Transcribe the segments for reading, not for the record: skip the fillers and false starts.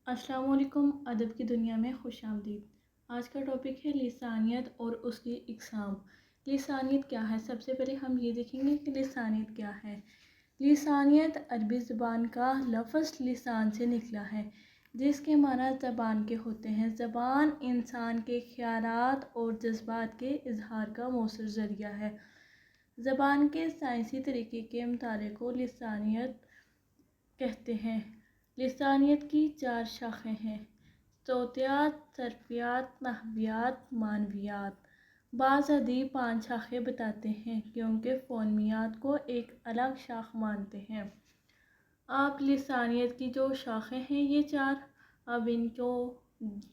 अस्सलाम वालेकुम। अदब की दुनिया में खुश आमदीद। आज का टॉपिक है लिसानियत और उसकी इकसाम। लिसानियत क्या है? सबसे पहले हम ये देखेंगे कि लिसानियत क्या है। लिसानियत अरबी ज़बान का लफ्ज़ लिसान से निकला है, जिसके माना ज़बान के होते हैं। ज़बान इंसान के ख़यालात और जज्बात के इजहार का मौसर ज़रिया है। ज़बान के साइंसी तरीके के मुताले को लिसानियत कहते हैं। लिसानियत की 4 शाखें हैं: सौतियात, सर्फियात, नहवियात, मानवियात। बाज़ अदीब 5 शाखें बताते हैं क्योंकि फ़ोनमियात को एक अलग शाख मानते हैं। आप लिसानियत की जो शाखें हैं ये 4, अब इनको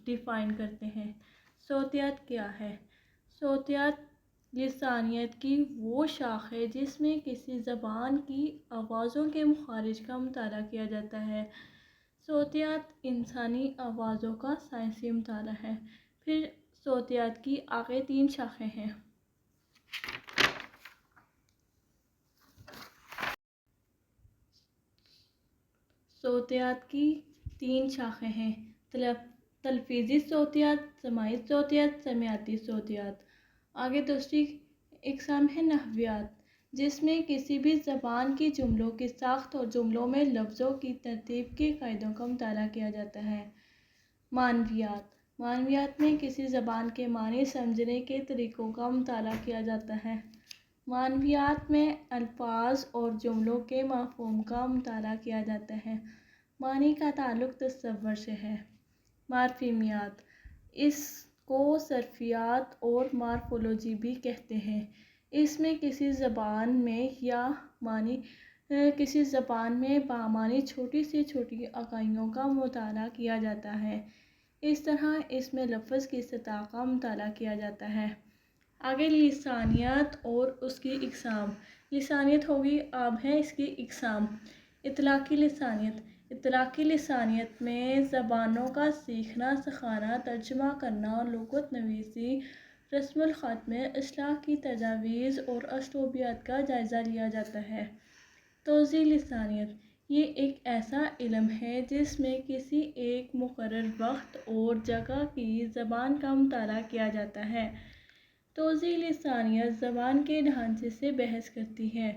डिफ़ाइन करते हैं। सौतियात क्या है? सौतियात लिसानियत की वो शाख है जिसमें किसी ज़बान की आवाज़ों के मखारिज का मुताला किया जाता है। सौतियात इंसानी आवाज़ों का साइंसी मुताला है। फिर सौतियात की आगे 3 शाखें हैं। सौतियात की 3 शाखें हैं: तलफीज़ी सौतियात, समाई सौतियात, समियाती सौतियात। आगे दूसरी इकसाम है नहवियात, जिसमें किसी भी ज़बान की जुमलों की साख्त और जुमलों में लफ्ज़ों की तरतीब के कायदों का मुताला किया जाता है। मानवियात, मानवियात में किसी ज़बान के मानी समझने के तरीक़ों का मुताला किया जाता है। मानवियात में अल्फाज और जुमलों के मफ़हूम का मुताला किया जाता है। मानी का ताल्लुक़ तसव्वुर से है। मारफीमियात, इसको सर्फियात और मार्फोलॉजी भी कहते हैं। इसमें किसी ज़बान में बामानी छोटी से छोटी इकाइयों का मुताला किया जाता है। इस तरह इसमें लफ्ज़ की सतह का मुताला किया जाता है। आगे लिसानियत और उसकी इकसाम। लिसानियत होगी, अब है इसकी इकसाम। इतलाक़ी लिसानियत, इतलाक़ी लिसानियत में ज़बानों का सीखना, सिखाना, तर्जुमा करना, लुग़त नवीसी, रस्मुल ख़त में इस्लाह की तजावीज़ और असलूबियात का जायज़ा लिया जाता है। तोज़ी लिसानियत, ये एक ऐसा इल्म है जिसमें किसी एक मुक़र्रर वक्त और जगह की ज़बान का मुताला किया जाता है। तोज़ी लिसानियत ज़बान के ढांचे से बहस करती है।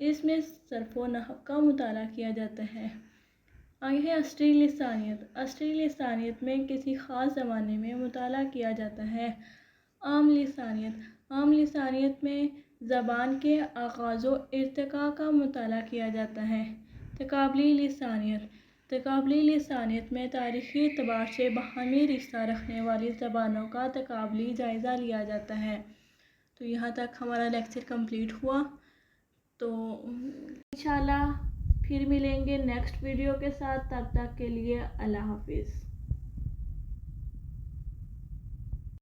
इसमें सर्फ़ व नहव का मुताला किया जाता है। आगे है असरी लिसानियत। असरी लिसानियत में किसी ख़ास ज़माने में मुताला किया जाता है। आम लिसानियत, आम लिसानियत में ज़बान के आगाज़ व इर्तिक़ा का मुताला किया जाता है। तक़ाबली लिसानियत, तक़ाबली लिसानियत में तारीख़ी एतबार से बाहमी रिश्ता रखने वाली ज़बानों का तक़ाबली जायज़ा लिया जाता है। तो यहाँ तक हमारा लेक्चर कंप्लीट हुआ। तो इंशाल्लाह फिर मिलेंगे नेक्स्ट वीडियो के साथ। तब तक के लिए अल्लाह हाफ़िज़।